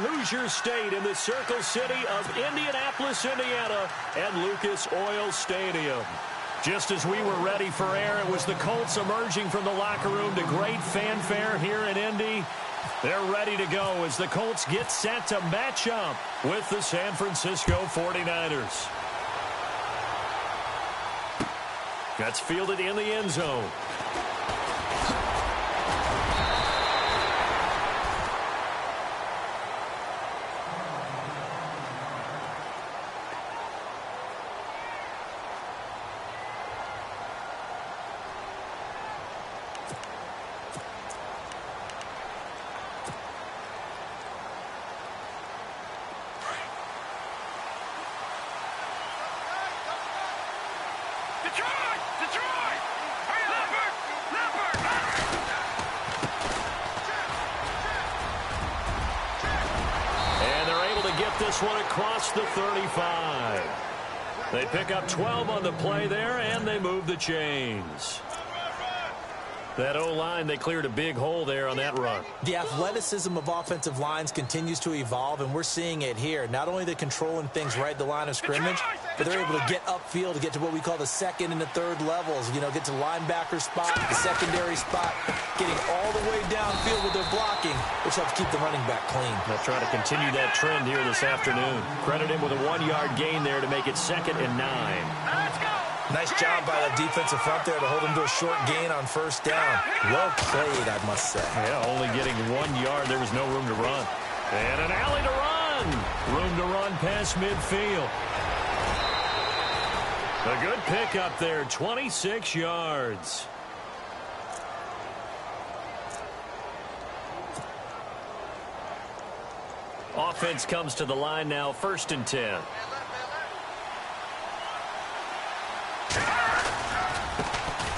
Hoosier State in the Circle City of Indianapolis, Indiana, at Lucas Oil Stadium. Just as we were ready for air, it was the Colts emerging from the locker room to great fanfare here in Indy. They're ready to go as the Colts get set to match up with the San Francisco 49ers. That's fielded in the end zone. This one across the 35. They pick up 12 on the play there, and they move the chains. That O-line, they cleared a big hole there on that run. The athleticism of offensive lines continues to evolve, and we're seeing it here. Not only are they controlling things right at the line of scrimmage, but they're able to get upfield to get to what we call the second and the third levels. You know, get to the linebacker spot, the secondary spot, getting all the way downfield with their blocking, which helps keep the running back clean. They'll try to continue that trend here this afternoon. Credit him with a 1-yard gain there to make it 2nd and 9. Let's go! Nice job by the defensive front there to hold him to a short gain on first down. Well played, I must say. Yeah, only getting 1 yard. There was no room to run. And an alley to run. Room to run past midfield. A good pickup there, 26 yards. Offense comes to the line now, 1st and 10.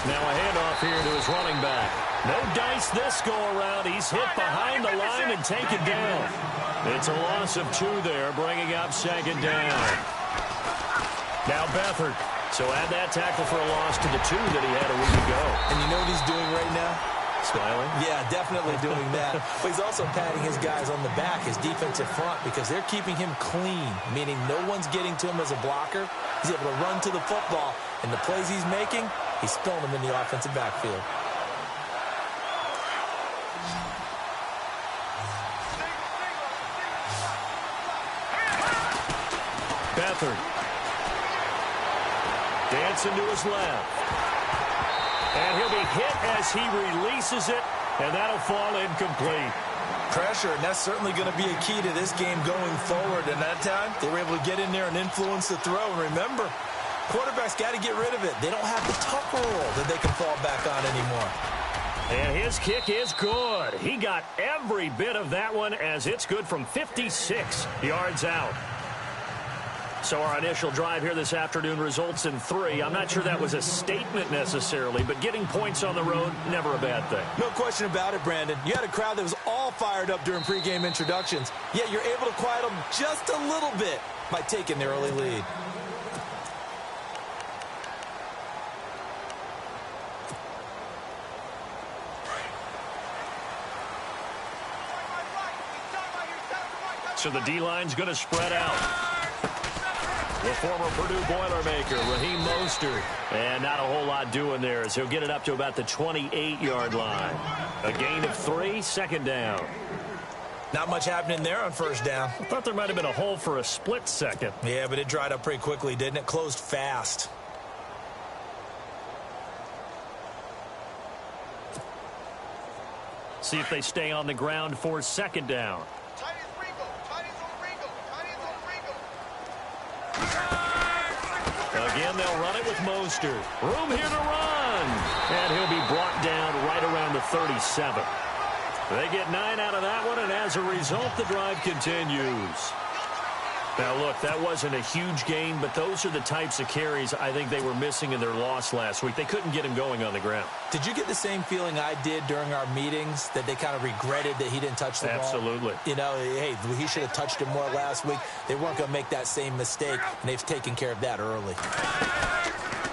Now a handoff here to his running back. No dice this go-around. He's hit behind the line and taken down. It's a loss of 2 there, bringing up 2nd down. Now Beathard. So add that tackle for a loss to the 2 that he had a week ago. And you know what he's doing right now? Smiling? Yeah, definitely doing that. But he's also patting his guys on the back, his defensive front, because they're keeping him clean, meaning no one's getting to him as a blocker. He's able to run to the football, and the plays he's making, he's spilling them in the offensive backfield. Beathard. Dancing to his left. And he'll be hit as he releases it, and that'll fall incomplete. Pressure, and that's certainly going to be a key to this game going forward. And that time, they were able to get in there and influence the throw. And remember, quarterbacks got to get rid of it. They don't have the tuck roll that they can fall back on anymore. And his kick is good. He got every bit of that one as it's good from 56 yards out. So our initial drive here this afternoon results in 3. I'm not sure that was a statement necessarily, but getting points on the road, never a bad thing. No question about it, Brandon. You had a crowd that was all fired up during pregame introductions, yet you're able to quiet them just a little bit by taking the early lead. So the D-line's going to spread out. The former Purdue Boilermaker, Raheem Mostert. And not a whole lot doing there as he'll get it up to about the 28-yard line. A gain of 3, 2nd down. Not much happening there on first down. I thought there might have been a hole for a split second. Yeah, but it dried up pretty quickly, didn't it? Closed fast. See if they stay on the ground for 2nd down. Again, they'll run it with Mostert. Room here to run. And he'll be brought down right around the 37. They get 9 out of that one, and as a result, the drive continues. Now, look, that wasn't a huge gain, but those are the types of carries I think they were missing in their loss last week. They couldn't get him going on the ground. Did you get the same feeling I did during our meetings, that they kind of regretted that he didn't touch the ball? Absolutely. You know, hey, he should have touched it more last week. They weren't going to make that same mistake, and they've taken care of that early.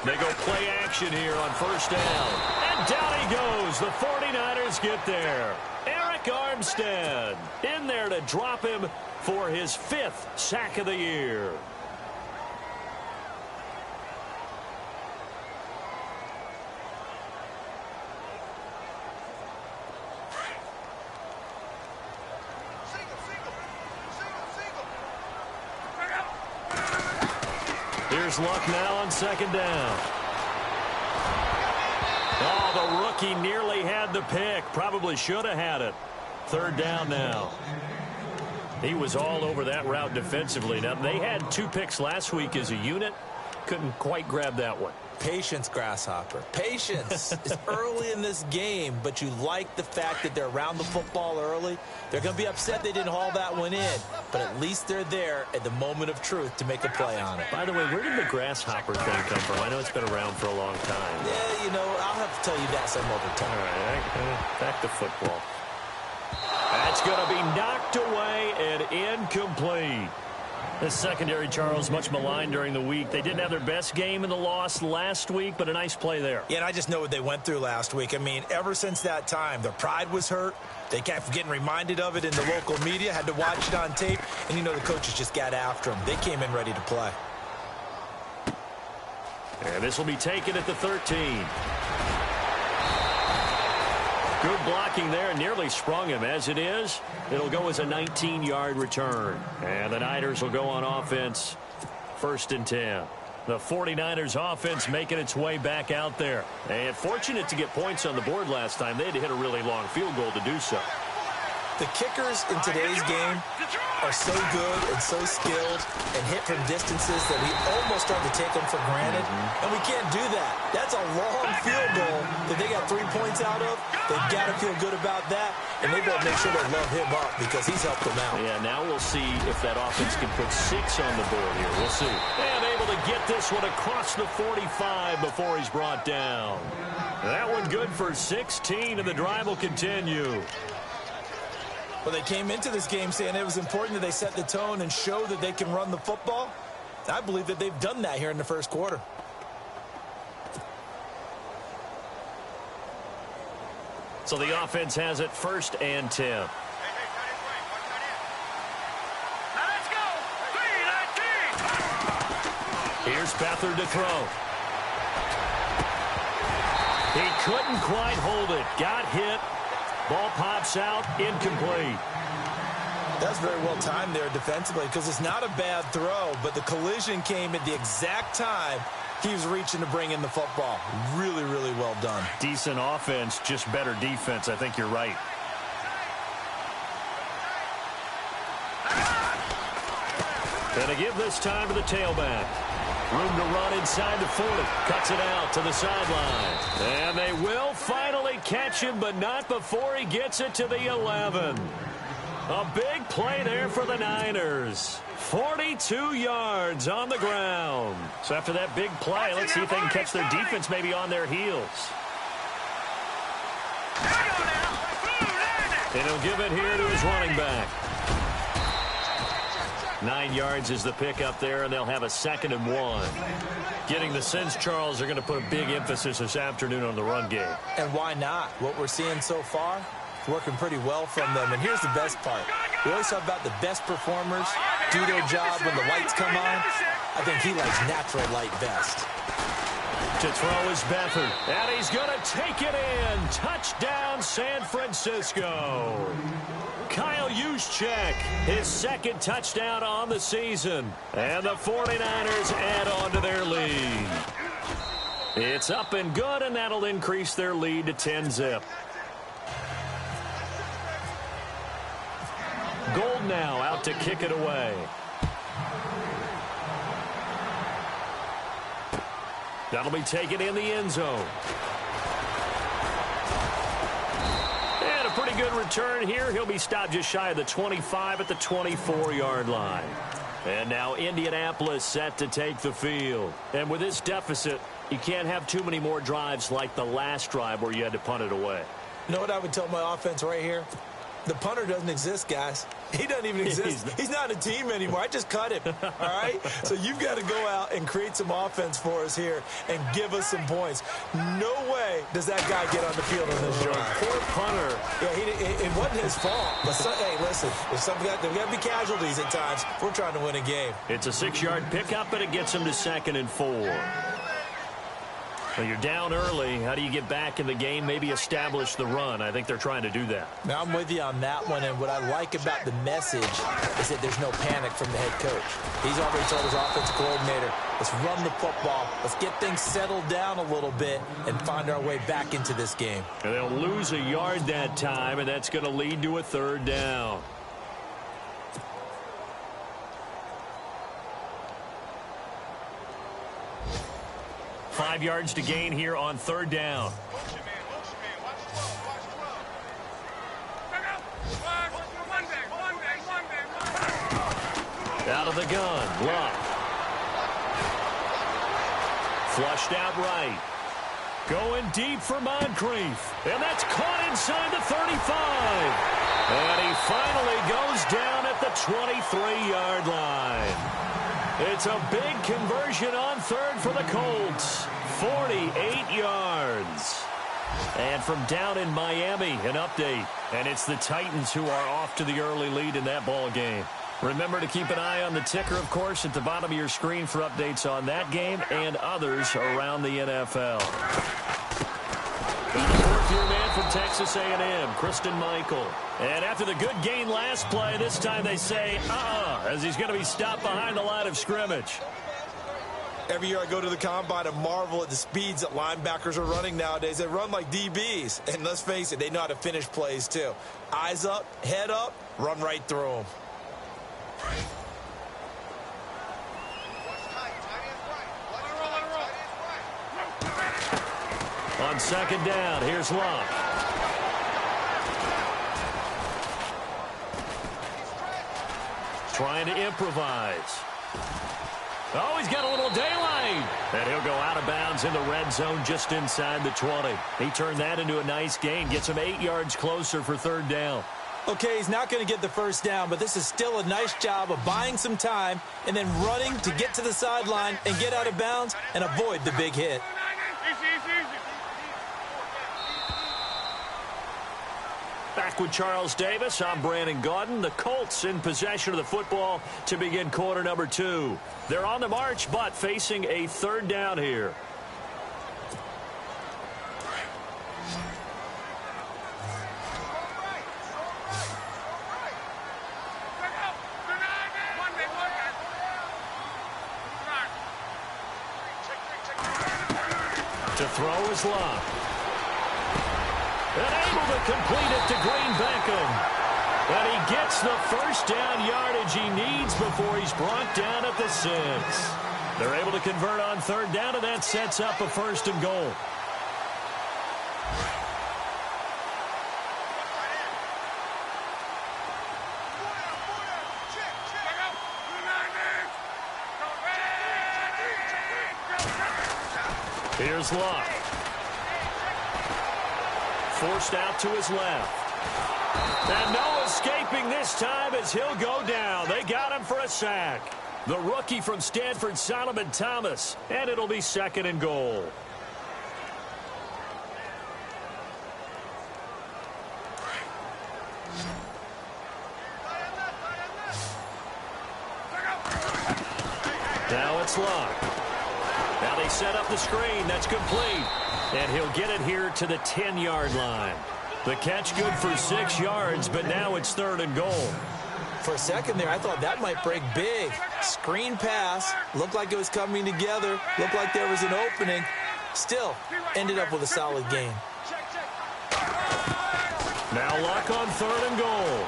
They go play action here on first down. And down he goes. The 49ers get there. Eric Armstead in there to drop him for his 5th sack of the year. Here's Luck now on 2nd down. Oh, the rookie nearly had the pick. Probably should have had it. 3rd down now. He was all over that route defensively. Now, they had 2 picks last week as a unit. Couldn't quite grab that one. Patience, Grasshopper. Patience. It's early in this game, but you like the fact that they're around the football early. They're going to be upset they didn't haul that one in, but at least they're there at the moment of truth to make a play on it. By the way, where did the grasshopper thing come from? I know it's been around for a long time. Yeah, you know, I'll have to tell you that some other time. All right, back to football. That's going to be knocked away and incomplete. The secondary, Charles, much maligned during the week. They didn't have their best game in the loss last week, but a nice play there. Yeah, and I just know what they went through last week. I mean, ever since that time, their pride was hurt. They kept getting reminded of it in the local media, had to watch it on tape, and, you know, the coaches just got after them. They came in ready to play. And this will be taken at the 13. Good blocking there, nearly sprung him. As it is, it'll go as a 19-yard return. And the Niners will go on offense, 1st and 10. The 49ers offense making its way back out there. And fortunate to get points on the board last time. They had to hit a really long field goal to do so. The kickers in today's game are so good and so skilled and hit from distances that we almost start to take them for granted. And we can't do that. That's a long field goal that they got 3 points out of. They've got to feel good about that. And they better make sure they love him up because he's helped them out. Yeah, now we'll see if that offense can put 6 on the board here. We'll see. And able to get this one across the 45 before he's brought down. That one good for 16, and the drive will continue. Well, they came into this game saying it was important that they set the tone and show that they can run the football. I believe that they've done that here in the first quarter. So the offense has it 1st and 10. Let's go. 3-19. Here's Beathard to throw. He couldn't quite hold it. Got hit. Ball pops out, incomplete. That's very well timed there defensively because it's not a bad throw, but the collision came at the exact time he was reaching to bring in the football. Really, really well done. Decent offense, just better defense. I think you're right. And to give this time to the tailback. Room to run inside the 40. Cuts it out to the sideline. And they will finally catch him, but not before he gets it to the 11. A big play there for the Niners. 42 yards on the ground. So after that big play, let's see if they can catch their defense maybe on their heels. And he'll give it here to his running back. 9 yards is the pick up there, and they'll have a 2nd and 1. Getting the sense, Charles, they're going to put a big emphasis this afternoon on the run game. And why not? What we're seeing so far, working pretty well from them. And here's the best part. We always talk about the best performers do their job when the lights come on. I think he likes natural light best. To throw is Beathard, and he's going to take it in. Touchdown, San Francisco. Kyle Juszczyk, his 2nd touchdown on the season. And the 49ers add on to their lead. It's up and good, and that'll increase their lead to 10-zip. Gold now out to kick it away. That'll be taken in the end zone. And a pretty good return here. He'll be stopped just shy of the 25 at the 24-yard line. And now Indianapolis set to take the field. And with this deficit, you can't have too many more drives like the last drive where you had to punt it away. You know what I would tell my offense right here? The punter doesn't exist, guys. He doesn't even exist. He's not a team anymore. I just cut him, all right? So you've got to go out and create some offense for us here and give us some points. No way does that guy get on the field on this drive. Poor punter. Yeah, it wasn't his fault. But hey, listen, there's got to be casualties at times. We're trying to win a game. It's a 6-yard pickup, and it gets him to 2nd and 4. Well, you're down early. How do you get back in the game? Maybe establish the run. I think they're trying to do that. Now, I'm with you on that one, and what I like about the message is that there's no panic from the head coach. He's already told his offensive coordinator, let's run the football, let's get things settled down a little bit and find our way back into this game. And they'll lose a yard that time, and that's going to lead to a 3rd down. Five yards to gain here on 3rd down. Out of the gun, Luck. Flushed out right. Going deep for Moncrief. And that's caught inside the 35. And he finally goes down at the 23-yard line. It's a big conversion on 3rd for the Colts. 48 yards. And from down in Miami, an update. And it's the Titans who are off to the early lead in that ball game. Remember to keep an eye on the ticker, of course, at the bottom of your screen for updates on that game and others around the NFL. Got a 4th-year man from Texas A&M, Christine Michael. And after the good gain last play, this time they say, as he's going to be stopped behind the line of scrimmage. Every year I go to the combine and marvel at the speeds that linebackers are running nowadays. They run like DBs. And let's face it, they know how to finish plays too. Eyes up, head up, run right through them. On 2nd down, here's Luck. Trying to improvise. Oh, he's got a little daylight. And he'll go out of bounds in the red zone just inside the 20. He turned that into a nice gain. Gets him 8 yards closer for 3rd down. Okay, he's not going to get the 1st down, but this is still a nice job of buying some time and then running to get to the sideline and get out of bounds and avoid the big hit. Back with Charles Davis, I'm Brandon Gaudin. The Colts in possession of the football to begin quarter number 2. They're on the march, but facing a 3rd down here. To throw is Luck. And able to complete it to Green Beckham. And he gets the 1st down yardage he needs before he's brought down at the 6. They're able to convert on 3rd down, and that sets up a 1st and goal. Here's Luck. Forced out to his left. And no escaping this time as he'll go down. They got him for a sack. The rookie from Stanford, Solomon Thomas. And it'll be 2nd and goal. Now it's Luck. Now they set up the screen. That's complete. And he'll get it here to the 10-yard line. The catch good for 6 yards, but now it's 3rd and goal. For a second there, I thought that might break big. Screen pass. Looked like it was coming together. Looked like there was an opening. Still, ended up with a solid gain. Now Luck on 3rd and goal.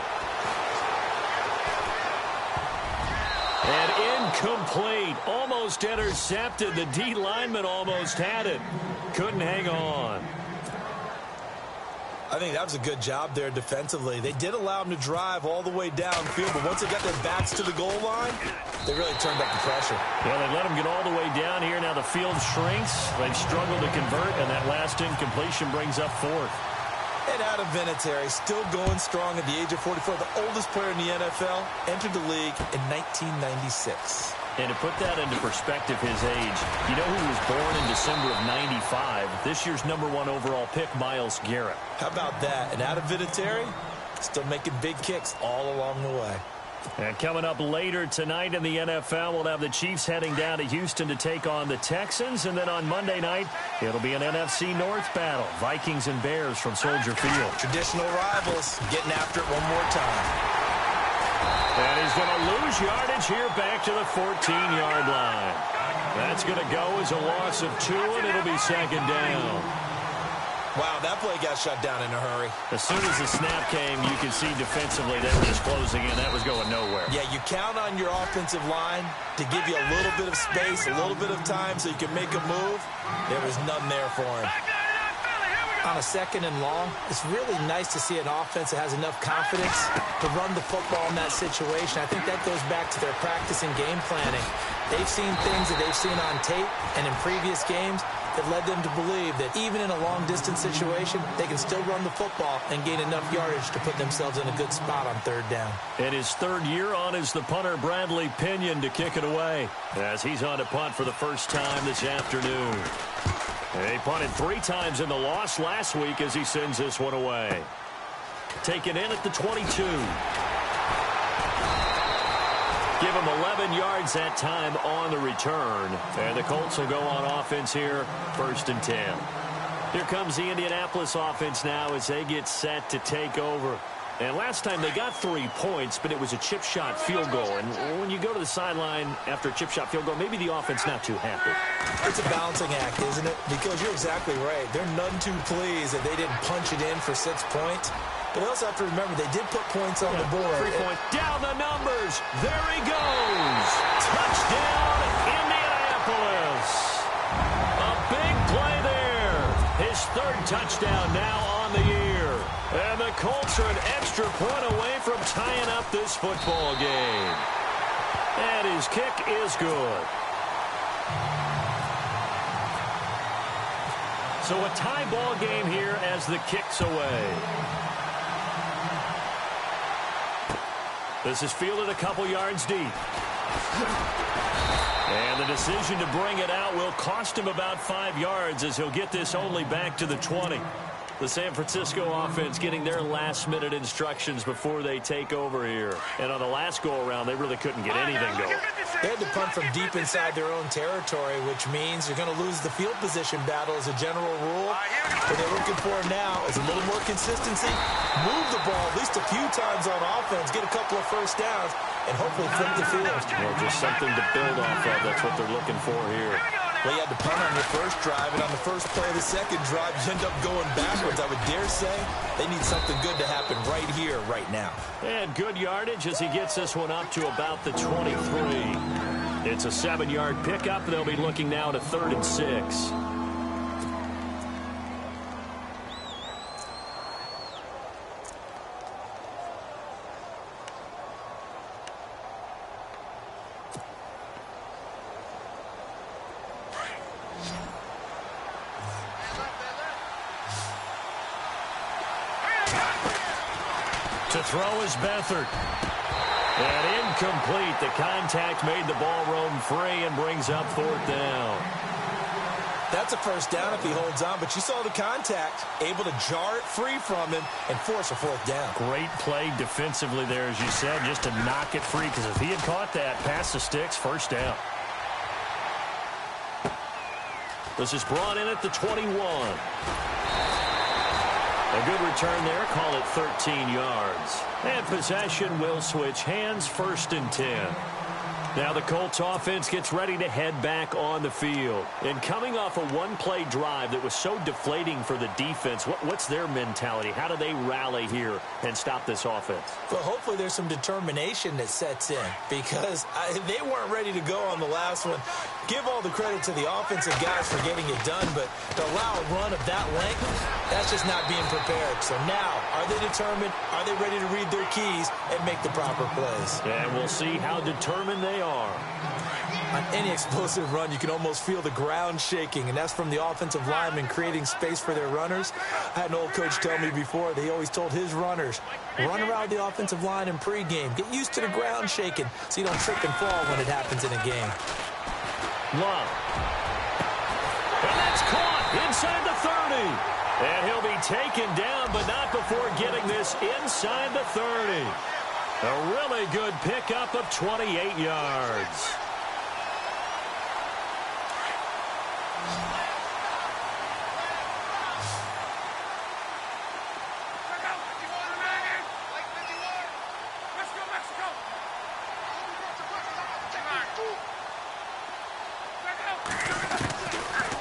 And incomplete. Almost intercepted. The D lineman almost had it. Couldn't hang on. I think that was a good job there defensively. They did allow him to drive all the way downfield, but once they got their backs to the goal line, they really turned up the pressure. Well, they let him get all the way down here. Now the field shrinks. They've struggled to convert, and that last incompletion brings up 4th. And Adam Vinatieri, still going strong at the age of 44, the oldest player in the NFL, entered the league in 1996. And to put that into perspective, his age, you know who was born in December of 95? This year's #1 overall pick, Myles Garrett. How about that? And Adam Vinatieri, still making big kicks all along the way. And coming up later tonight in the NFL, we'll have the Chiefs heading down to Houston to take on the Texans. And then on Monday night, it'll be an NFC North battle. Vikings and Bears from Soldier Field. Traditional rivals getting after it one more time. And he's going to lose yardage here back to the 14-yard line. That's going to go as a loss of 2, and it'll be second down. Wow, that play got shut down in a hurry. As soon as the snap came, you could see defensively they were just closing in. That was going nowhere. Yeah, you count on your offensive line to give you a little bit of space, a little bit of time so you can make a move. There was none there for him. On a second and long, it's really nice to see an offense that has enough confidence to run the football in that situation. I think that goes back to their practice and game planning. They've seen things that they've seen on tape and in previous games that led them to believe that even in a long-distance situation, they can still run the football and gain enough yardage to put themselves in a good spot on third down. And his third year on is the punter, Bradley Pinion, to kick it away as he's on to punt for the first time this afternoon. He punted 3 times in the loss last week as he sends this one away. Taken in at the 22. Give him 11 yards that time on the return. And the Colts will go on offense here, 1st and 10. Here comes the Indianapolis offense now as they get set to take over. And last time they got 3 points, but it was a chip shot field goal. And when you go to the sideline after a chip shot field goal, maybe the offense not too happy. It's a balancing act, isn't it? Because you're exactly right. They're none too pleased that they didn't punch it in for 6 points. But they also have to remember they did put points on the board. 3 points. Down the numbers. There he goes. Touchdown, Indianapolis. A big play there. His 3rd touchdown now on the year. And the Colts are an extra point away from tying up this football game. And his kick is good. So a tie ball game here as the kick's away. This is fielded a couple yards deep. And the decision to bring it out will cost him about 5 yards as he'll get this only back to the 20. The San Francisco offense getting their last-minute instructions before they take over here. And on the last go-around, they really couldn't get anything going. They had to punt from deep inside their own territory, which means you're going to lose the field position battle as a general rule. What they're looking for now is a little more consistency, move the ball at least a few times on offense, get a couple of first downs, and hopefully flip the field. Well, just something to build off of. That's what they're looking for here. Well, you had to punt on your first drive, and on the first play of the second drive, you end up going backwards. I would dare say they need something good to happen right here, right now. And good yardage as he gets this one up to about the 23. It's a 7-yard pickup. They'll be looking now to 3rd and 6. To throw is Beathard. And incomplete. The contact made the ball roam free and brings up 4th down. That's a first down if he holds on, but you saw the contact, able to jar it free from him and force a 4th down. Great play defensively there, as you said, just to knock it free, because if he had caught that, past the sticks, 1st down. This is brought in at the 21. A good return there. Call it 13 yards. And possession will switch hands, 1st and 10. Now the Colts offense gets ready to head back on the field. And coming off a one-play drive that was so deflating for the defense, what's their mentality? How do they rally here and stop this offense? Well, hopefully there's some determination that sets in, because they weren't ready to go on the last one. Give all the credit to the offensive guys for getting it done, but to allow a run of that length, that's just not being prepared. So now, are they determined? Are they ready to read their keys and make the proper plays? And we'll see how determined they they are. On any explosive run, you can almost feel the ground shaking, and that's from the offensive linemen creating space for their runners. I had an old coach tell me before, they always told his runners, run around the offensive line in pregame. Get used to the ground shaking so you don't trip and fall when it happens in a game. Love. And that's caught inside the 30. And he'll be taken down, but not before getting this inside the 30. A really good pickup of 28 yards.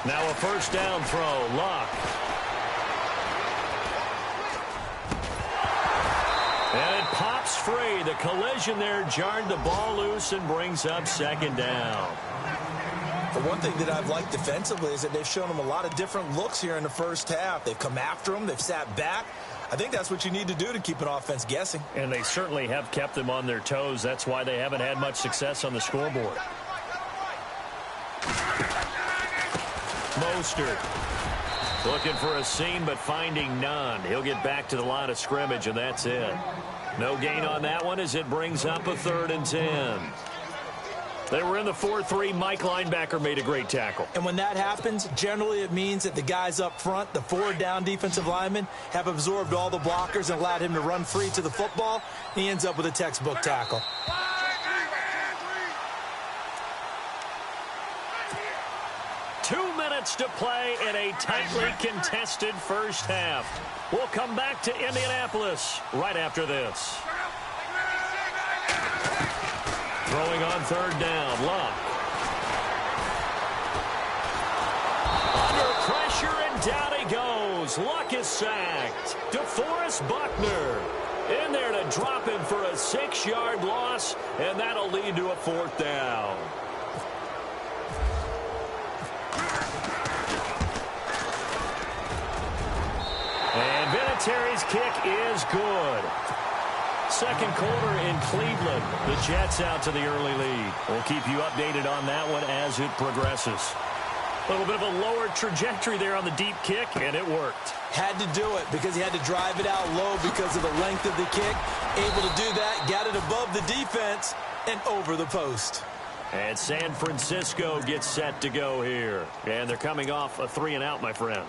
Now a first down throw, Luck. And it pops free. The collision there jarred the ball loose and brings up second down. The one thing that I've liked defensively is that they've shown them a lot of different looks here in the first half. They've come after them. They've sat back. I think that's what you need to do to keep an offense guessing. And they certainly have kept them on their toes. That's why they haven't had much success on the scoreboard. Mostert looking for a seam, but finding none. He'll get back to the line of scrimmage, and that's it. No gain on that one as it brings up a 3rd and 10. They were in the 4-3. Mike linebacker made a great tackle. And when that happens, generally it means that the guys up front, the 4-down defensive linemen, have absorbed all the blockers and allowed him to run free to the football. He ends up with a textbook tackle. 2 minutes to play in a tightly contested first half. We'll come back to Indianapolis right after this. Throwing on 3rd down, Luck. Under pressure, and down he goes. Luck is sacked. DeForest Buckner in there to drop him for a 6-yard loss, and that'll lead to a 4th down. And Vinatieri's kick is good. Second quarter in Cleveland. The Jets out to the early lead. We'll keep you updated on that one as it progresses. A little bit of a lower trajectory there on the deep kick, and it worked. Had to do it because he had to drive it out low because of the length of the kick. Able to do that, got it above the defense and over the post. And San Francisco gets set to go here. And they're coming off a 3-and-out, my friend.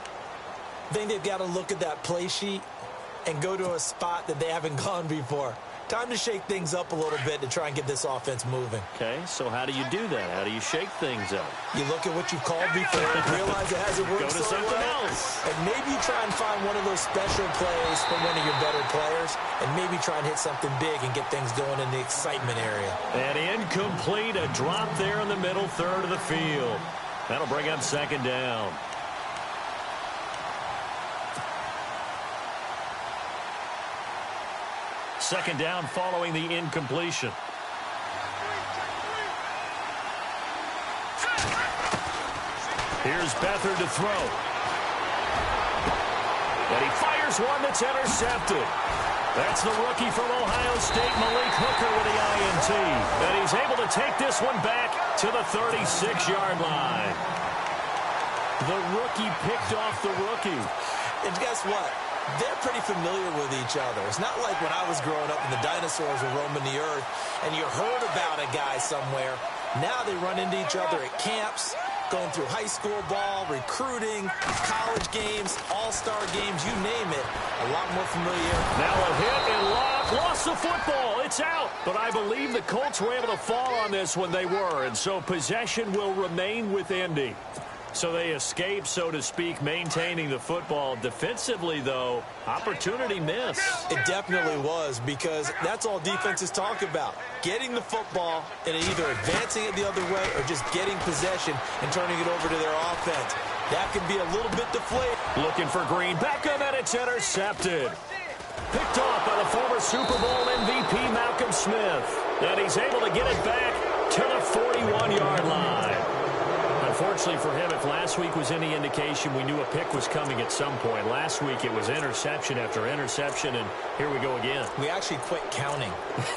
I think they've got to look at that play sheet and go to a spot that they haven't gone before. Time to shake things up a little bit to try and get this offense moving. Okay, so how do you do that? How do you shake things up? You look at what you've called before, realize it hasn't worked Go to so something well, else. and maybe try and find one of those special plays from one of your better players, and maybe try and hit something big and get things going in the excitement area. And incomplete, a drop there in the middle third of the field. That'll bring up second down. Second down following the incompletion. Here's Beathard to throw. And he fires one that's intercepted. That's the rookie from Ohio State, Malik Hooker, with the INT. And he's able to take this one back to the 36-yard line. The rookie picked off the rookie. And guess what? They're pretty familiar with each other. It's not like when I was growing up and the dinosaurs were roaming the earth and you heard about a guy somewhere. Now they run into each other at camps, going through high school ball, recruiting, college games, all-star games, you name it. A lot more familiar. Now a hit and Locke lost the football. It's out. But I believe the Colts were able to fall on this when they were. And so possession will remain with Indy. So they escape, so to speak, maintaining the football. Defensively, though, opportunity miss. It definitely was, because that's all defenses talk about. Getting the football and either advancing it the other way or just getting possession and turning it over to their offense. That can be a little bit deflated. Looking for Green. Beckham, and it's intercepted. Picked off by the former Super Bowl MVP Malcolm Smith. And he's able to get it back to the 41-yard line. Unfortunately for him, if last week was any indication, we knew a pick was coming at some point. Last week it was interception after interception, and here we go again. We actually quit counting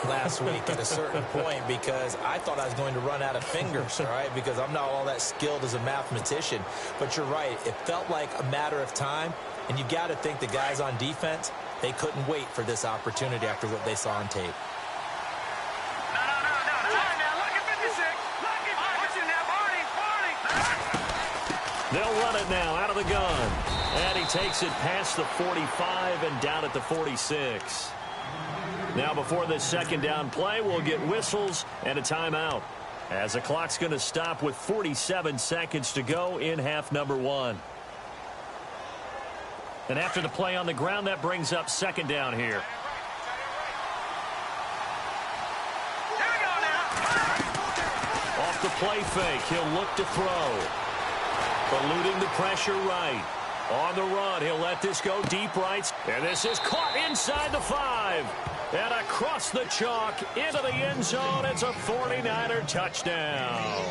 last week at a certain point because I thought I was going to run out of fingers, all right, because I'm not all that skilled as a mathematician. But you're right. It felt like a matter of time, and you got to think the guys on defense, they couldn't wait for this opportunity after what they saw on tape. They'll run it now out of the gun. And he takes it past the 45 and down at the 46. Now before this second down play, we'll get whistles and a timeout, as the clock's going to stop with 47 seconds to go in half number one. And after the play on the ground, that brings up second down here. Off the play fake, he'll look to throw. Eluding the pressure right. On the run, he'll let this go deep right. And this is caught inside the 5. And across the chalk into the end zone. It's a 49er touchdown.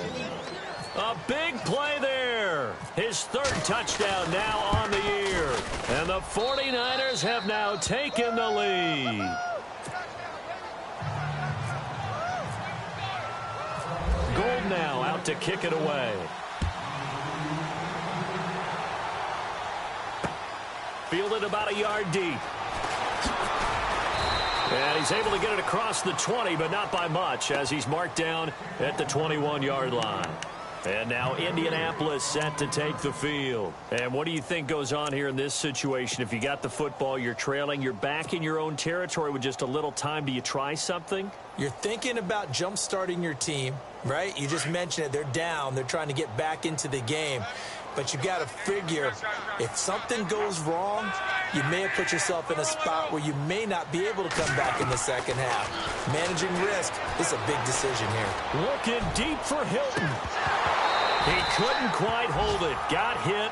A big play there. His third touchdown now on the year. And the 49ers have now taken the lead. Gold now out to kick it away. Fielded about a yard deep. And he's able to get it across the 20, but not by much, as he's marked down at the 21-yard line. And now Indianapolis set to take the field. And what do you think goes on here in this situation? If you got the football, you're trailing, you're back in your own territory with just a little time. Do you try something? You're thinking about jump-starting your team, right? You just mentioned it. They're down. They're trying to get back into the game. But you got to figure, if something goes wrong, you may have put yourself in a spot where you may not be able to come back in the second half. Managing risk is a big decision here. Looking deep for Hilton. He couldn't quite hold it. Got hit.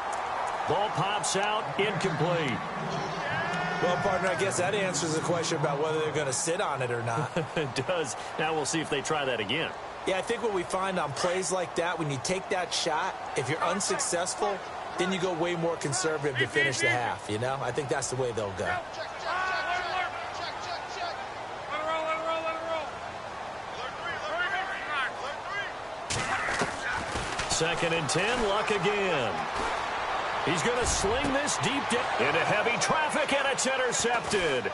Ball pops out. Incomplete. Well, partner, I guess that answers the question about whether they're going to sit on it or not. It does. Now we'll see if they try that again. Yeah, I think what we find on plays like that, when you take that shot, if you're unsuccessful, then you go way more conservative to finish the half, you know? I think that's the way they'll go. Second and 10, Luck again. He's going to sling this deep into heavy traffic, and it's intercepted.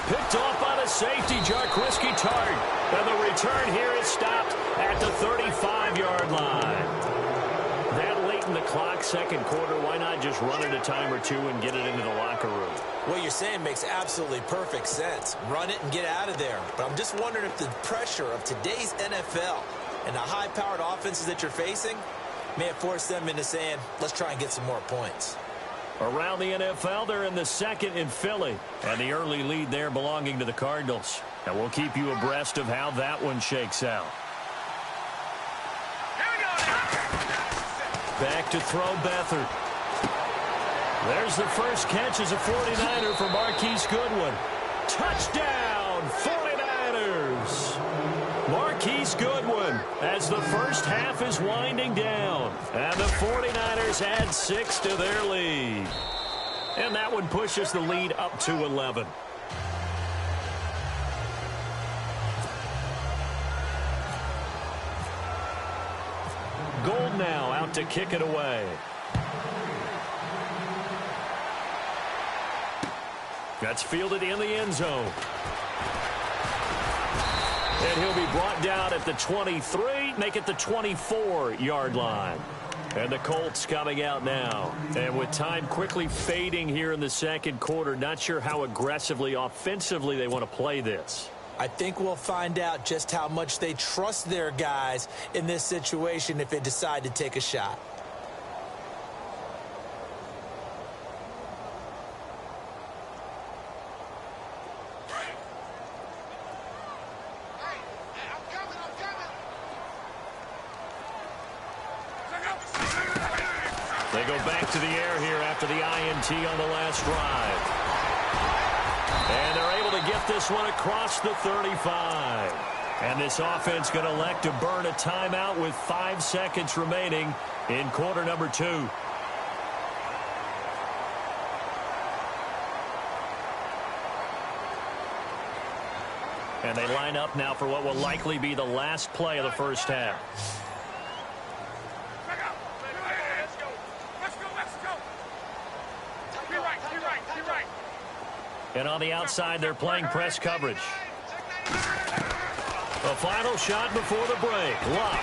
Picked off by the safety, Jarquiski Tart. And the return here is stopped at the 35-yard line. That late in the clock, second quarter, why not just run it a time or two and get it into the locker room? What you're saying makes absolutely perfect sense. Run it and get out of there. But I'm just wondering if the pressure of today's NFL and the high-powered offenses that you're facing may have forced them into saying, let's try and get some more points. Around the NFL, they're in the second in Philly. And the early lead there belonging to the Cardinals. And we'll keep you abreast of how that one shakes out. Back to throw Beathard. There's the first catch as a 49er for Marquise Goodwin. Touchdown, 49ers! Marquise Goodwin as the first half is winding down. And the 49ers add 6 to their lead. And that one pushes the lead up to 11. Gold now out to kick it away. That's fielded in the end zone. And he'll be brought down at the 23, make it the 24-yard line. And the Colts coming out now. And with time quickly fading here in the second quarter, not sure how aggressively, offensively they want to play this. I think we'll find out just how much they trust their guys in this situation if they decide to take a shot. They go back to the air here after the INT on the last drive. And they're able to get this one across the 35. And this offense going to elect to burn a timeout with 5 seconds remaining in quarter number 2. And they line up now for what will likely be the last play of the first half. And on the outside, they're playing press coverage. The final shot before the break. Luck.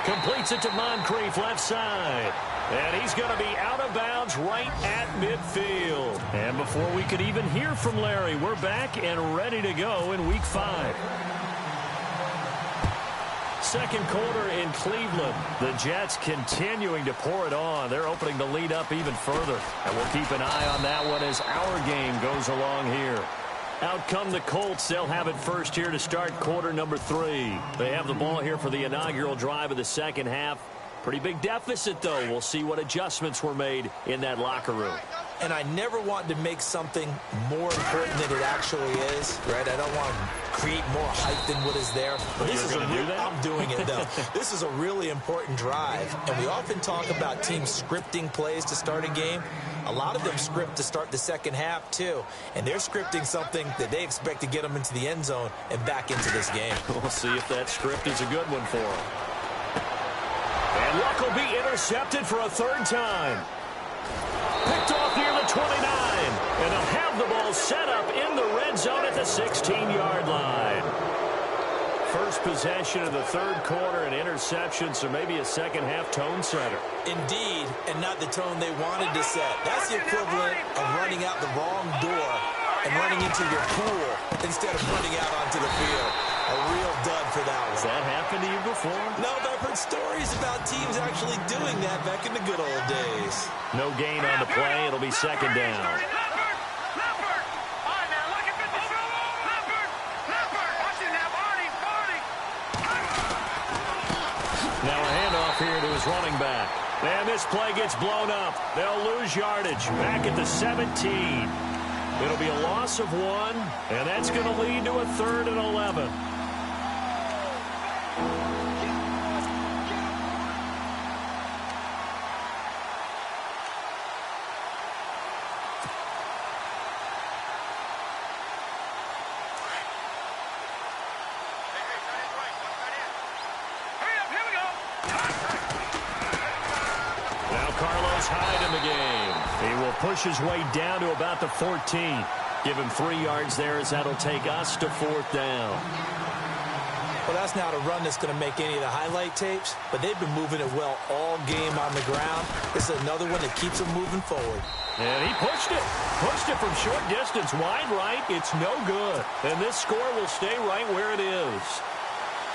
Completes it to Moncrief, left side. And he's going to be out of bounds right at midfield. And before we could even hear from Larry, we're back and ready to go in Week 5. Second quarter in Cleveland. The Jets continuing to pour it on. They're opening the lead up even further. And we'll keep an eye on that one as our game goes along here. Out come the Colts. They'll have it first here to start quarter number 3. They have the ball here for the inaugural drive of the second half. Pretty big deficit, though. We'll see what adjustments were made in that locker room. And I never want to make something more important than it actually is, right? I don't want to create more hype than what is there. But this is I'm doing it, though. This is a really important drive. And we often talk about teams scripting plays to start a game. A lot of them script to start the second half, too. And they're scripting something that they expect to get them into the end zone and back into this game. We'll see if that script is a good one for them. And Luck will be intercepted for a third time. Picked off near the 29. And they'll have the ball set up in the red zone at the 16-yard line. First possession of the third quarter, an interception, so maybe a second-half tone setter. Indeed, and not the tone they wanted to set. That's the equivalent of running out the wrong door and running into your pool instead of running out onto the field. A real dud for that one. Has that happened to you before? No, but I've heard stories about teams actually doing that back in the good old days. No gain on the play. It'll be second down. Now a handoff here to his running back. And this play gets blown up. They'll lose yardage back at the 17. It'll be a loss of 1, and that's going to lead to a 3rd and 11. Push his way down to about the 14. Give him 3 yards there as that'll take us to 4th down. Well, that's not a run that's going to make any of the highlight tapes, but they've been moving it well all game on the ground. This is another one that keeps them moving forward. And he pushed it. Pushed it from short distance. Wide right. It's no good. And this score will stay right where it is.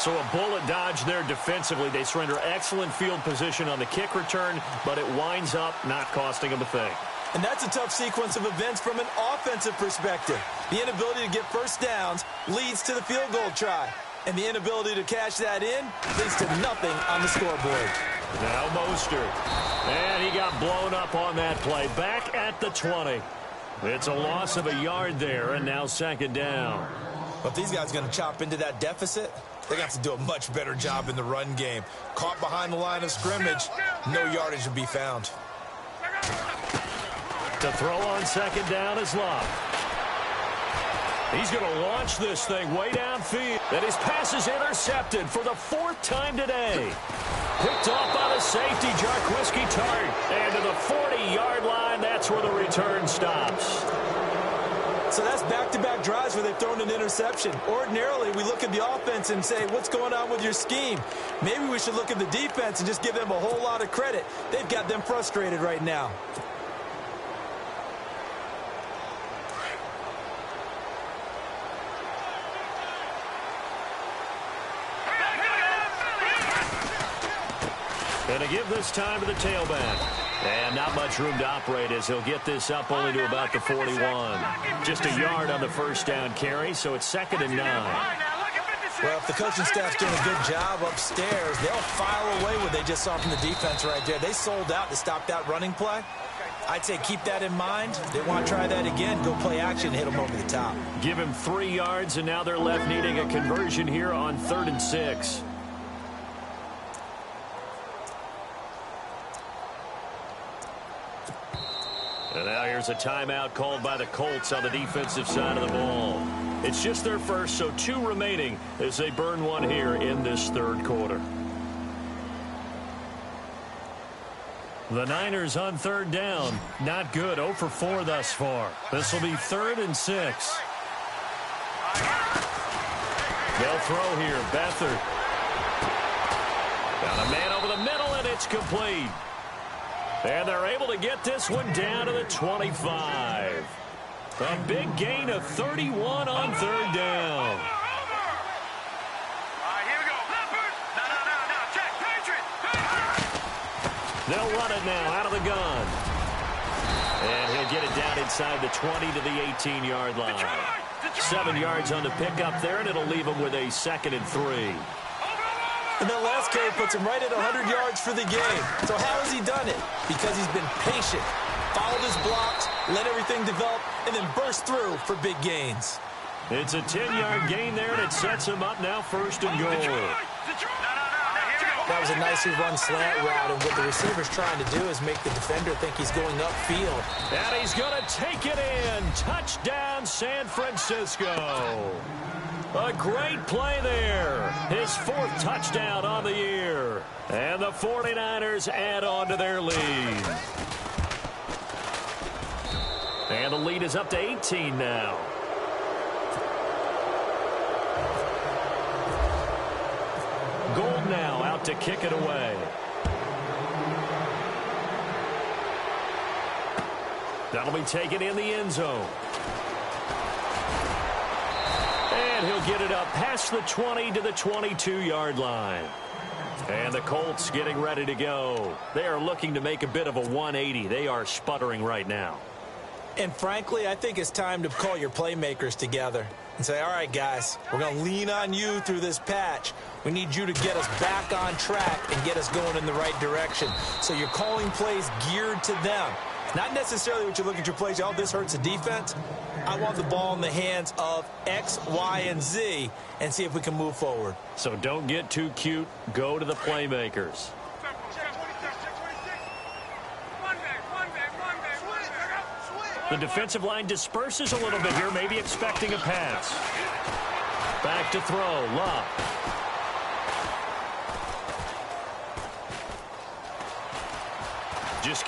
So a bullet dodge there defensively. They surrender excellent field position on the kick return, but it winds up not costing them a thing. And that's a tough sequence of events from an offensive perspective. The inability to get first downs leads to the field goal try. And the inability to cash that in leads to nothing on the scoreboard. Now Mostert. And he got blown up on that play. Back at the 20. It's a loss of a yard there, and now second down. But these guys are going to chop into that deficit. They're going to have to do a much better job in the run game. Caught behind the line of scrimmage, no yardage would be found. To throw on second down is Luck. He's going to launch this thing way downfield. And his pass is intercepted for the 4th time today. Picked off by the safety, Jarquiski Tart. And to the 40-yard line, that's where the return stops. So that's back-to-back drives where they've thrown an interception. Ordinarily, we look at the offense and say, what's going on with your scheme? Maybe we should look at the defense and just give them a whole lot of credit. They've got them frustrated right now. And to give this time to the tailback. And not much room to operate as he'll get this up only to about the 41. Just a yard on the first down carry, so it's 2nd and 9. Well, if the coaching staff's doing a good job upstairs, they'll file away what they just saw from the defense right there. They sold out to stop that running play. I'd say keep that in mind. They want to try that again. Go play action and hit them over the top. Give him 3 yards, and now they're left needing a conversion here on 3rd and 6. And now here's a timeout called by the Colts on the defensive side of the ball. It's just their first, so 2 remaining as they burn one here in this 3rd quarter. The Niners on 3rd down. Not good. 0 for 4 thus far. This will be 3rd and 6. They'll throw here. Beathard. Got a man over the middle, and it's complete. And they're able to get this one down to the 25. A big gain of 31 on 3rd down. They'll run it now out of the gun. And he'll get it down inside the 20 to the 18-yard line. 7 yards on the pickup there, and it'll leave him with a 2nd and 3. And that last carry puts him right at 100 yards for the game. So how has he done it? Because he's been patient, followed his blocks, let everything develop, and then burst through for big gains. It's a 10-yard gain there, and it sets him up now 1st and goal. That was a nicely run slant route, and what the receiver's trying to do is make the defender think he's going upfield. And he's going to take it in. Touchdown, San Francisco. A great play there. His 4th touchdown on the year. And the 49ers add on to their lead. And the lead is up to 18 now. Gold now out to kick it away. That'll be taken in the end zone. And he'll get it up past the 20 to the 22-yard line. And the Colts getting ready to go. They are looking to make a bit of a 180. They are sputtering right now. And frankly, I think it's time to call your playmakers together and say, all right, guys, we're going to lean on you through this patch. We need you to get us back on track and get us going in the right direction. So you're calling plays geared to them. Not necessarily what you look at your plays, oh, this hurts the defense. I want the ball in the hands of X, Y, and Z and see if we can move forward. So don't get too cute. Go to the playmakers. The defensive line disperses a little bit here, maybe expecting a pass. Back to throw. Love.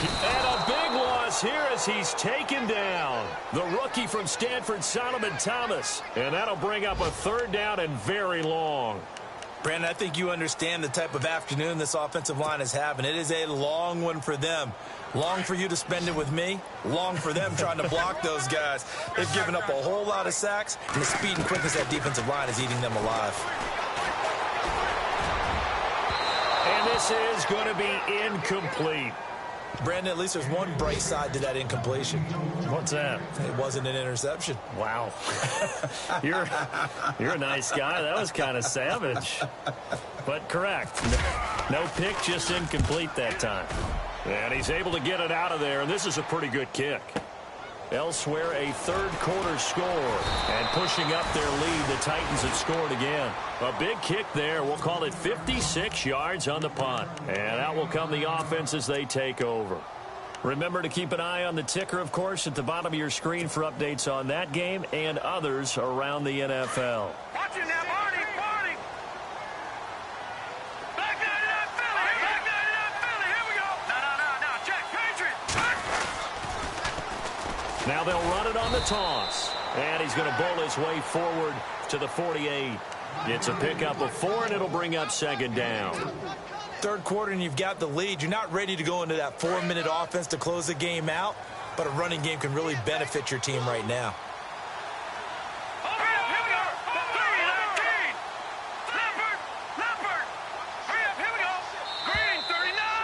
And a big loss here as he's taken down. The rookie from Stanford, Solomon Thomas. And that'll bring up a 3rd down and very long. Brandon, I think you understand the type of afternoon this offensive line is having. It is a long one for them. Long for you to spend it with me. Long for them trying to block those guys. They've given up a whole lot of sacks, and the speed and quickness of that defensive line is eating them alive. And this is going to be incomplete. Brandon, at least there's one bright side to that incompletion. What's that? It wasn't an interception. Wow. You're a nice guy. That was kind of savage. But correct. No pick, just incomplete that time. And he's able to get it out of there, and this is a pretty good kick. Elsewhere, a 3rd quarter score. And pushing up their lead, the Titans have scored again. A big kick there. We'll call it 56 yards on the punt. And out will come the offense as they take over. Remember to keep an eye on the ticker, of course, at the bottom of your screen for updates on that game and others around the NFL. Watch it now, Barney, Barney. Back 99 Philly, back 99 Philly. Here we go. No, check, Patriot. Now they'll run it on the toss. And he's going to bowl his way forward to the 48. It's a pickup of 4, and it'll bring up 2nd down. 3rd quarter, and you've got the lead. You're not ready to go into that 4-minute offense to close the game out, but a running game can really benefit your team right now.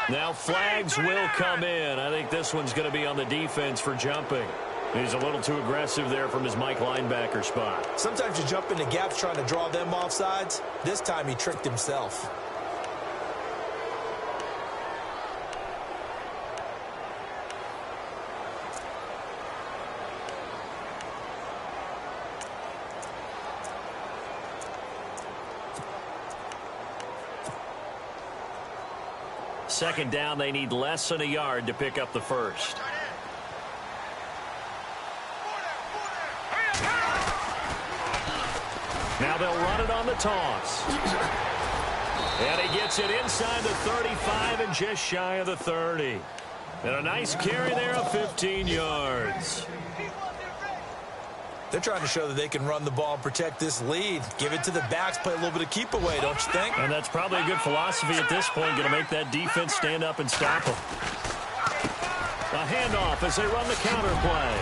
Now flags will come in. I think this one's going to be on the defense for jumping. He's a little too aggressive there from his Mike linebacker spot. Sometimes you jump into gaps trying to draw them off sides. This time he tricked himself. Second down, they need less than a yard to pick up the first. Now they'll run it on the toss. And he gets it inside the 35 and just shy of the 30. And a nice carry there of 15 yards. They're trying to show that they can run the ball and protect this lead. Give it to the backs, play a little bit of keep away, don't you think? And that's probably a good philosophy at this point, going to make that defense stand up and stop them. A handoff as they run the counter play.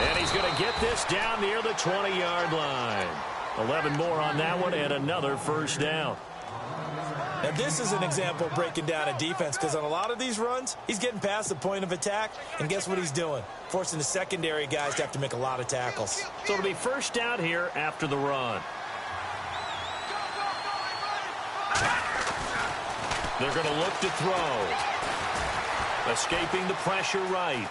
And he's going to get this down near the 20-yard line. 11 more on that one and another first down. Now, this is an example of breaking down a defense because on a lot of these runs, he's getting past the point of attack, and guess what he's doing? Forcing the secondary guys to have to make a lot of tackles. So it'll be first down here after the run. They're going to look to throw. Escaping the pressure right.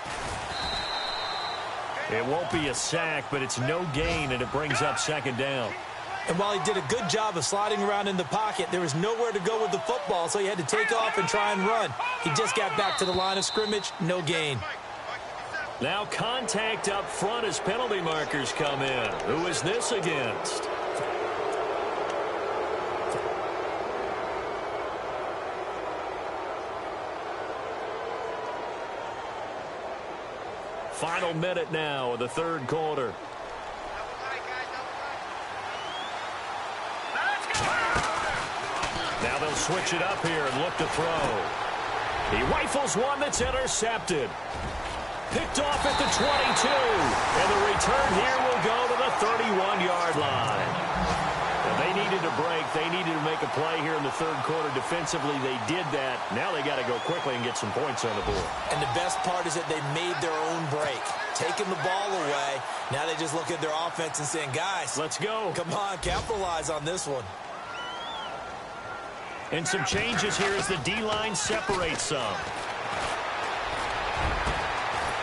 It won't be a sack, but it's no gain, and it brings up second down. And while he did a good job of sliding around in the pocket, there was nowhere to go with the football, so he had to take off and try and run. He just got back to the line of scrimmage, no gain. Now contact up front as penalty markers come in. Who is this against? Final minute now of the third quarter. Now they'll switch it up here and look to throw. He rifles one that's intercepted. Picked off at the 22. And the return here will go to the 31-yard line. And they needed a break. They needed to make a play here in the third quarter. Defensively, they did that. Now they got to go quickly and get some points on the board. And the best part is that they made their own break. Taking the ball away. Now they just look at their offense and saying, guys, let's go. Come on, capitalize on this one. And some changes here as the D-line separates some.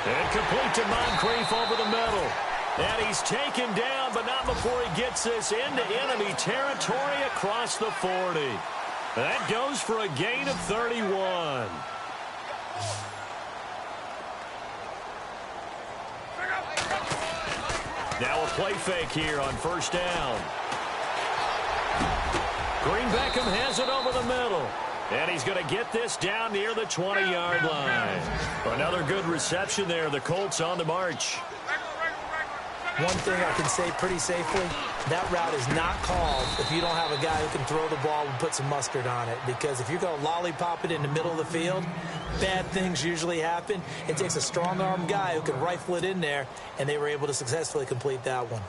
And complete to Moncrief over the middle. And he's taken down, but not before he gets this into enemy territory across the 40. That goes for a gain of 31. Now a play fake here on first down. Green Beckham has it over the middle. And he's going to get this down near the 20-yard line. Another good reception there. The Colts on the march. One thing I can say pretty safely, that route is not called if you don't have a guy who can throw the ball and put some mustard on it. Because if you're going to lollipop it in the middle of the field, bad things usually happen. It takes a strong-arm guy who can rifle it in there, and they were able to successfully complete that one.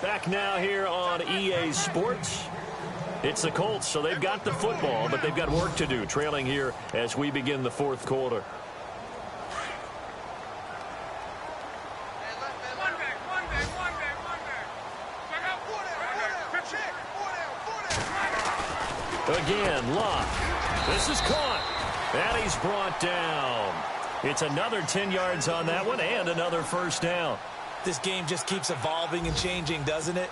Back now here on EA Sports. It's the Colts, so they've got the football, but they've got work to do, trailing here as we begin the fourth quarter. Again, Locke. This is caught. And he's brought down. It's another 10 yards on that one and another first down. This game just keeps evolving and changing, doesn't it?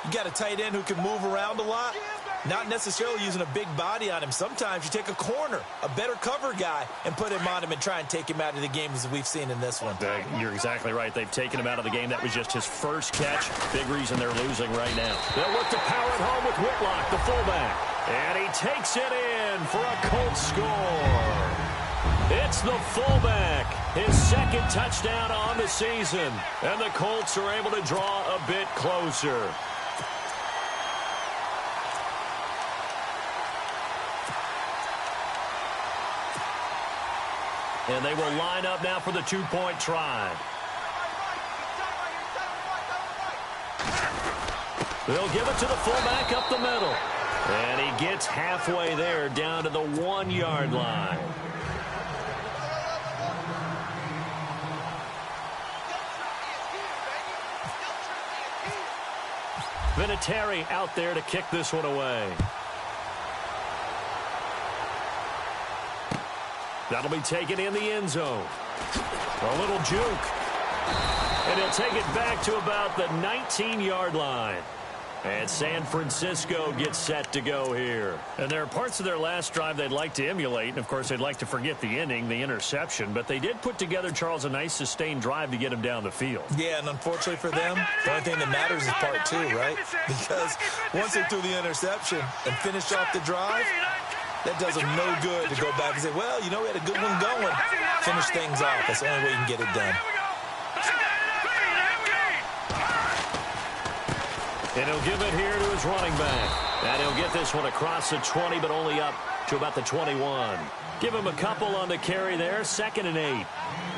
You got a tight end who can move around a lot. Not necessarily using a big body on him. Sometimes you take a corner, a better cover guy, and put him on him and try and take him out of the game as we've seen in this one. You're exactly right. They've taken him out of the game. That was just his first catch. Big reason they're losing right now. They'll look to power it home with Whitlock, the fullback. And he takes it in for a Colts score. It's the fullback. His second touchdown on the season. And the Colts are able to draw a bit closer. And they will line up now for the two-point try. They'll give it to the fullback up the middle. And he gets halfway there down to the 1-yard line. Vinatieri out there to kick this one away. That'll be taken in the end zone. A little juke. And he'll take it back to about the 19-yard line. And San Francisco gets set to go here. And there are parts of their last drive they'd like to emulate. And, of course, they'd like to forget the inning, the interception. But they did put together, Charles, a nice sustained drive to get him down the field. Yeah, and unfortunately for them, the only thing that matters is part two, right? Because once they threw the interception and finished off the drive, that does them no good to go back and say, well, you know, we had a good one going. Finish things off. That's the only way you can get it done. And he'll give it here to his running back. And he'll get this one across the 20, but only up to about the 21. Give him a couple on the carry there, 2nd and 8.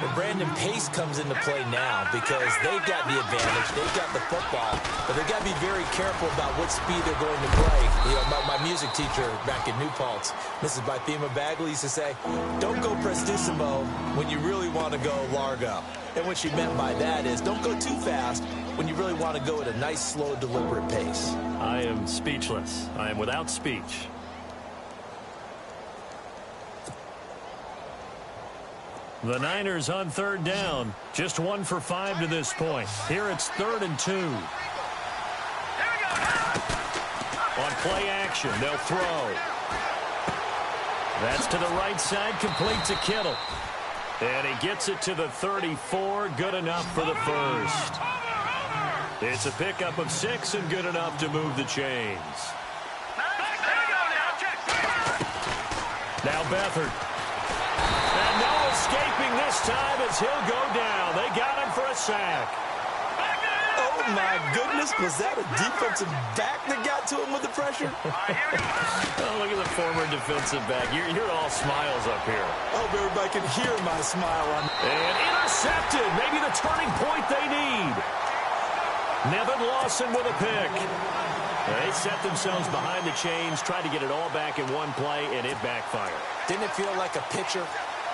Well, Brandon, pace comes into play now because they've got the advantage. They've got the football, but they've got to be very careful about what speed they're going to play. You know, my music teacher back in New Paltz, Mrs. Bythema Bagley, used to say, don't go prestissimo when you really want to go largo. And what she meant by that is don't go too fast when you really want to go at a nice, slow, deliberate pace. I am speechless. I am without speech. The Niners on 3rd down. Just 1 for 5 to this point. Here it's 3rd and 2. On play action, they'll throw. That's to the right side, complete to Kittle. And he gets it to the 34, good enough for the first. It's a pickup of 6 and good enough to move the chains. Now Beathard. And no escaping this time as he'll go down. They got him for a sack. Oh, my goodness. Was that a defensive back that got to him with the pressure? Oh, look at the former defensive back. You're all smiles up here. I hope everybody can hear my smile on. And intercepted. Maybe the turning point they need. Nevin Lawson with a pick. They set themselves behind the chains, tried to get it all back in one play, and it backfired. Didn't it feel like a pitcher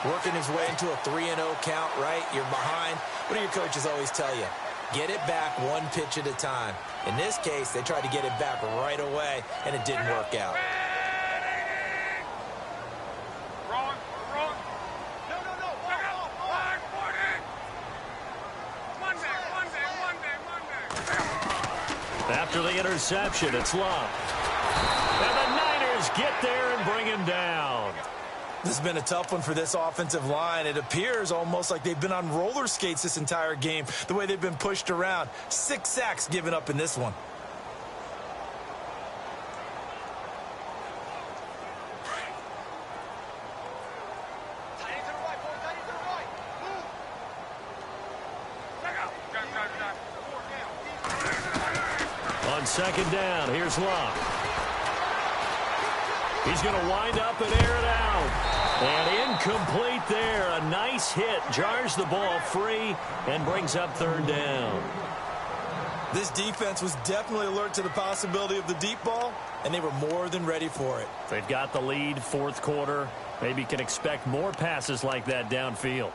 working his way into a 3-0 count, right? You're behind. What do your coaches always tell you? Get it back one pitch at a time. In this case, they tried to get it back right away, and it didn't work out. After the interception, it's Love. And the Niners get there and bring him down. This has been a tough one for this offensive line. It appears almost like they've been on roller skates this entire game, the way they've been pushed around. 6 sacks given up in this one. On 2nd down, here's Love. He's going to wind up and air it out. And incomplete there. A nice hit. Jars the ball free and brings up 3rd down. This defense was definitely alert to the possibility of the deep ball, and they were more than ready for it. They've got the lead, 4th quarter. Maybe can expect more passes like that downfield.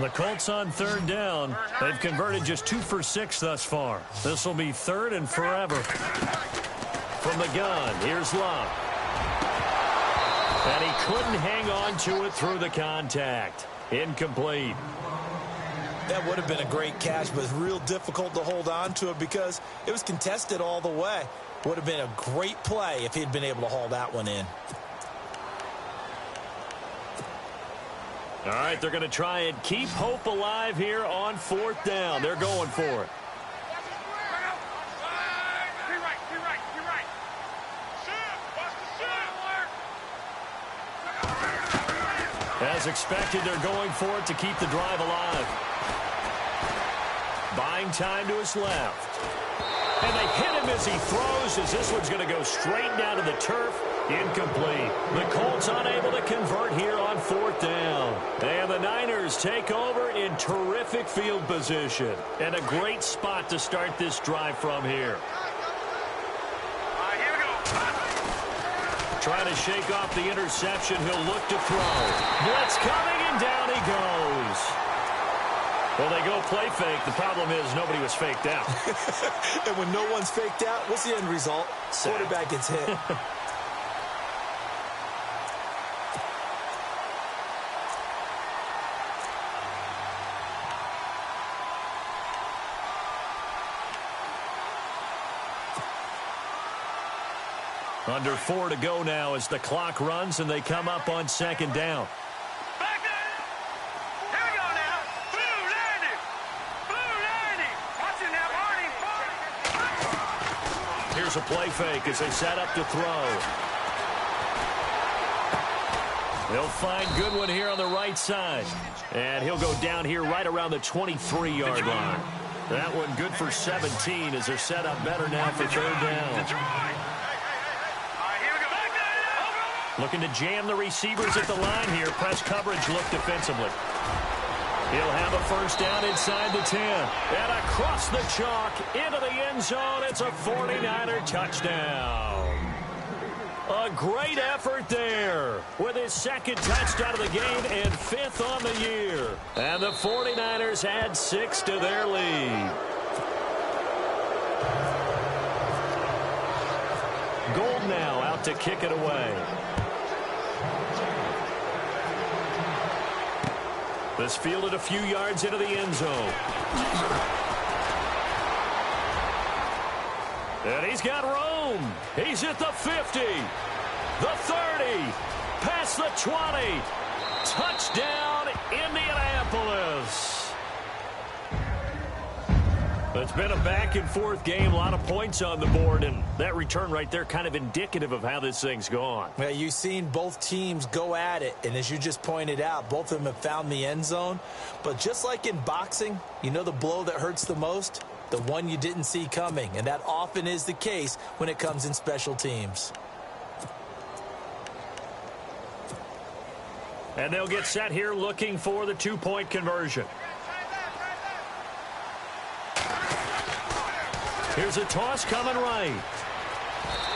The Colts on 3rd down. They've converted just 2 for 6 thus far. This will be 3rd and forever. From the gun, here's Love. And he couldn't hang on to it through the contact. Incomplete. That would have been a great catch, but it's real difficult to hold on to it because it was contested all the way. Would have been a great play if he'd been able to haul that one in. All right, they're going to try and keep hope alive here on 4th down. They're going for it. As expected, they're going for it to keep the drive alive. Buying time to his left. And they hit him as he throws, as this one's going to go straight down to the turf. Incomplete. The Colts unable to convert here on 4th down. And the Niners take over in terrific field position. And a great spot to start this drive from here. Here we go. Trying to shake off the interception. He'll look to throw. Blitz coming, and down he goes. Well, they go play fake. The problem is nobody was faked out. And when no one's faked out, what's the end result? Quarterback gets hit. Under 4 to go now as the clock runs and they come up on second down. Back there. Here we go now. Blue 90. Blue 90. Watch it now, Barney. Here's a play fake as they set up to throw. They'll find Goodwin here on the right side. And he'll go down here right around the 23-yard line. That one good for 17 as they're set up better now for third down. Looking to jam the receivers at the line here. Press coverage look defensively. He'll have a first down inside the 10. And across the chalk into the end zone. It's a 49er touchdown. A great effort there with his second touchdown of the game and 5th on the year. And the 49ers add 6 to their lead. Gold now out to kick it away. This fielded a few yards into the end zone. And he's got room. He's at the 50, the 30, past the 20. Touchdown, Indianapolis. It's been a back-and-forth game, a lot of points on the board, and that return right there kind of indicative of how this thing's gone. Well, you've seen both teams go at it, and as you just pointed out, both of them have found the end zone. But just like in boxing, you know the blow that hurts the most? The one you didn't see coming, and that often is the case when it comes in special teams. And they'll get set here looking for the two-point conversion. Here's a toss coming right.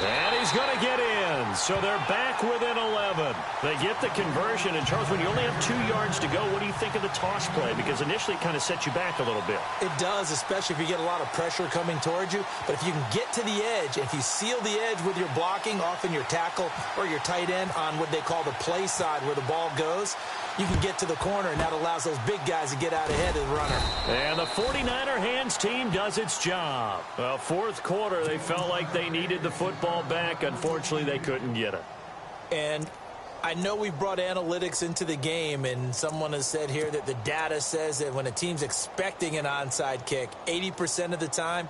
And he's going to get in. So they're back within 11. They get the conversion. And, Charles, when you only have 2 yards to go, what do you think of the toss play? Because initially it kind of sets you back a little bit. It does, especially if you get a lot of pressure coming towards you. But if you can get to the edge, if you seal the edge with your blocking, often your tackle or your tight end on what they call the play side where the ball goes, you can get to the corner, and that allows those big guys to get out ahead of the runner. And the 49er hands team does its job. Well, fourth quarter, they felt like they needed the football back. Unfortunately, they couldn't get it. And I know we've brought analytics into the game, and someone has said here that the data says that when a team's expecting an onside kick, 80% of the time,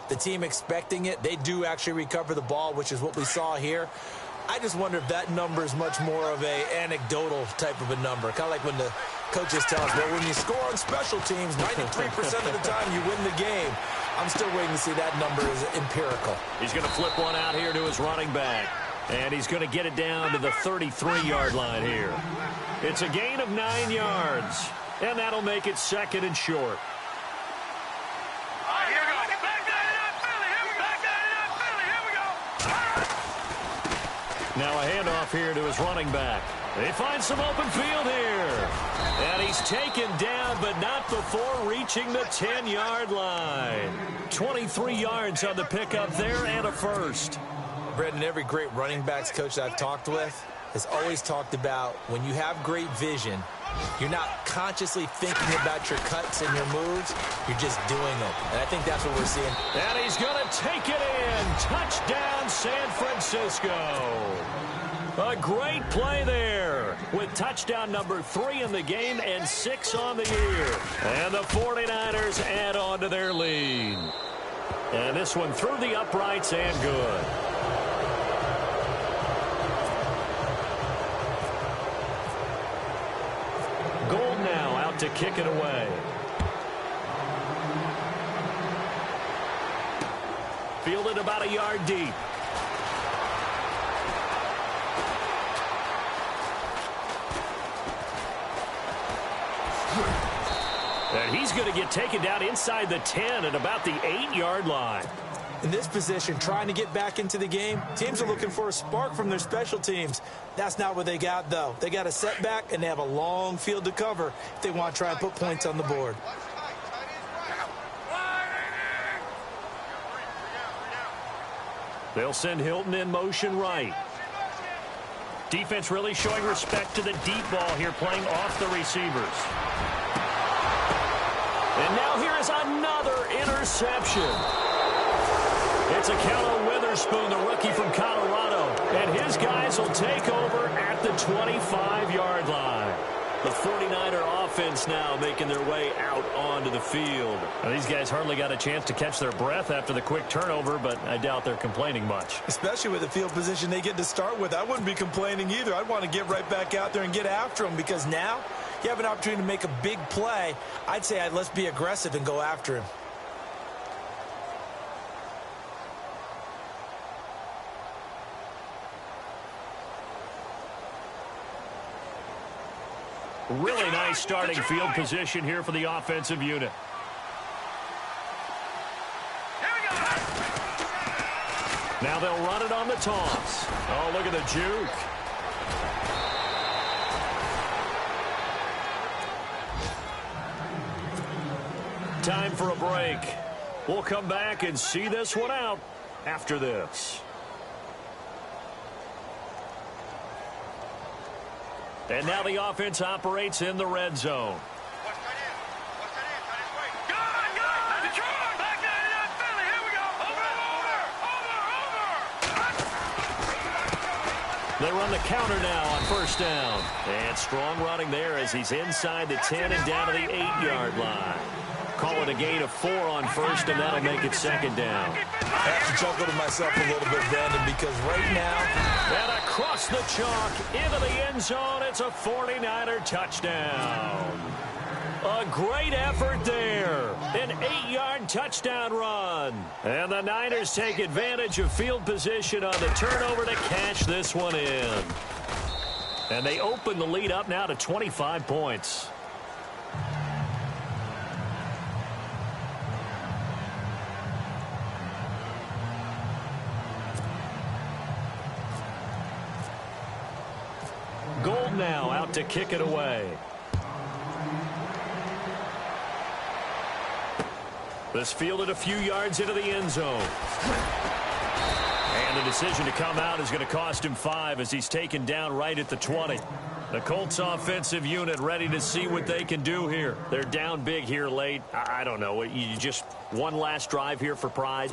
the team expecting it, they do actually recover the ball, which is what we saw here. I just wonder if that number is much more of a anecdotal type of a number. Kind of like when the coaches tell us, well, when you score on special teams, 93% of the time you win the game. I'm still waiting to see that number is empirical. He's going to flip one out here to his running back. And he's going to get it down to the 33-yard line here. It's a gain of 9 yards. And that'll make it second and short. Now a handoff here to his running back. They find some open field here. And he's taken down, but not before reaching the 10-yard line. 23 yards on the pickup there and a first. Brendan, every great running backs coach I've talked with has always talked about when you have great vision, you're not consciously thinking about your cuts and your moves. You're just doing them. And I think that's what we're seeing. And he's going to take it in. Touchdown, San Francisco. A great play there with touchdown number 3 in the game and 6 on the year. And the 49ers add on to their lead. And this one through the uprights and good. Gold now out to kick it away. Fielded about a yard deep. And he's going to get taken down inside the 10 at about the 8-yard line. In this position, trying to get back into the game, teams are looking for a spark from their special teams. That's not what they got, though. They got a setback, and they have a long field to cover if they want to try and put points on the board. They'll send Hilton in motion right. Defense really showing respect to the deep ball here, playing off the receivers. And now here is another interception. It's a Witherspoon, the rookie from Colorado. Cowboys will take over at the 25-yard line. The 49er offense now making their way out onto the field. Now, these guys hardly got a chance to catch their breath after the quick turnover, but I doubt they're complaining much. Especially with the field position they get to start with. I wouldn't be complaining either. I'd want to get right back out there and get after them, because now you have an opportunity to make a big play. I'd say let's be aggressive and go after him. Really nice starting field position here for the offensive unit. Now they'll run it on the toss. Oh, look at the juke. Time for a break. We'll come back and see this one out after this. And now the offense operates in the red zone. They run the counter now on first down. And strong running there as he's inside the 10 and down to the 8-yard line. Call it a gain of 4 on first, and that'll make it second down. I have to chuckle to myself a little bit, Brandon, because right now... And across the chalk, into the end zone, it's a 49er touchdown. A great effort there. An 8-yard touchdown run. And the Niners take advantage of field position on the turnover to cash this one in. And they open the lead up now to 25 points. Gold now out to kick it away. This fielded a few yards into the end zone. And the decision to come out is going to cost him 5 as he's taken down right at the 20. The Colts offensive unit ready to see what they can do here. They're down big here late. I don't know. You just one last drive here for pride?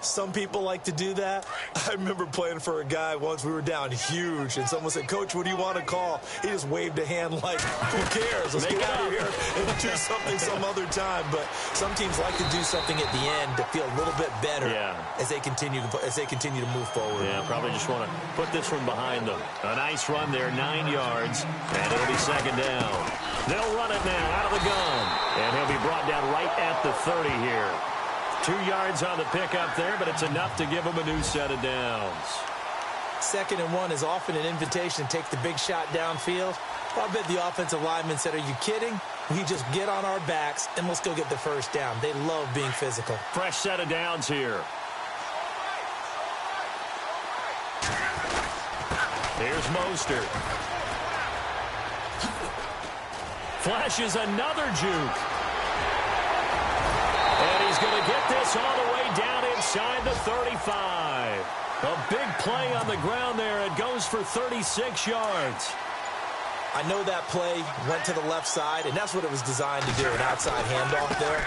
Some people like to do that. I remember playing for a guy once. We were down huge, and someone said, "Coach, what do you want to call?" He just waved a hand like, "Who cares? Let's get out of here and do something some other time." But some teams like to do something at the end to feel a little bit better as they continue to move forward. Yeah, probably just want to put this one behind them. A nice run there, 9 yards, and it'll be second down. They'll run it now out of the gun, and he'll be brought down right at the 30 here. 2 yards on the pickup there, but it's enough to give him a new set of downs. 2nd and 1 is often an invitation to take the big shot downfield. Well, I bet the offensive lineman said, "Are you kidding? We just get on our backs and let's go get the first down." They love being physical. Fresh set of downs here. Here's Mostert. Flashes another juke. And he's going to get this all the way down inside the 35. A big play on the ground there. It goes for 36 yards. I know that play went to the left side, and that's what it was designed to do, an outside handoff there.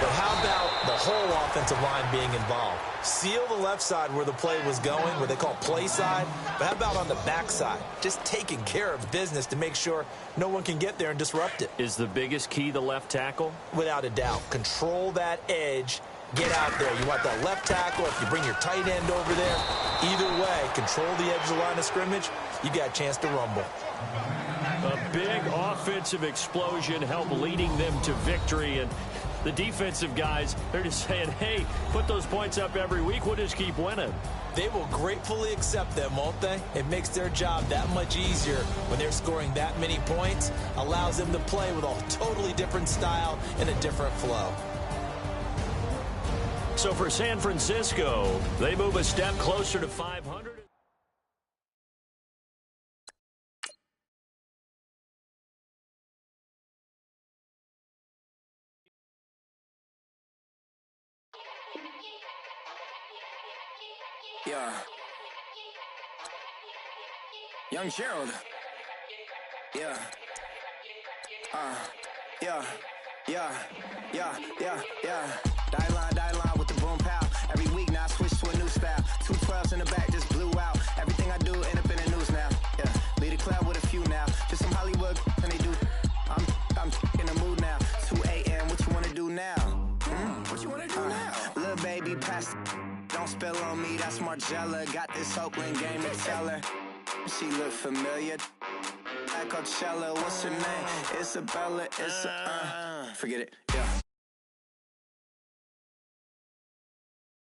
But how about the whole offensive line being involved? Seal the left side where the play was going, what they call play side. But how about on the back side? Just taking care of business to make sure no one can get there and disrupt it. Is the biggest key the left tackle? Without a doubt. Control that edge. Get out there. You want that left tackle. If you bring your tight end over there, either way, control the edge of the line of scrimmage, you got a chance to rumble. A big offensive explosion helped leading them to victory. And the defensive guys, they're just saying, hey, put those points up every week. We'll just keep winning. They will gratefully accept them, won't they? It makes their job that much easier when they're scoring that many points. Allows them to play with a totally different style and a different flow. So for San Francisco, they move a step closer to 500. Yeah. Young Gerald. Yeah. Yeah. Die line with the boom pow. Every week now I switch to a new style. 212s in the back just blew out. Everything I do end up in don't spill on me, that's Margella. Got this Oakland game to tell her. She look familiar. At Coachella, what's her name? Isabella, forget it, yeah.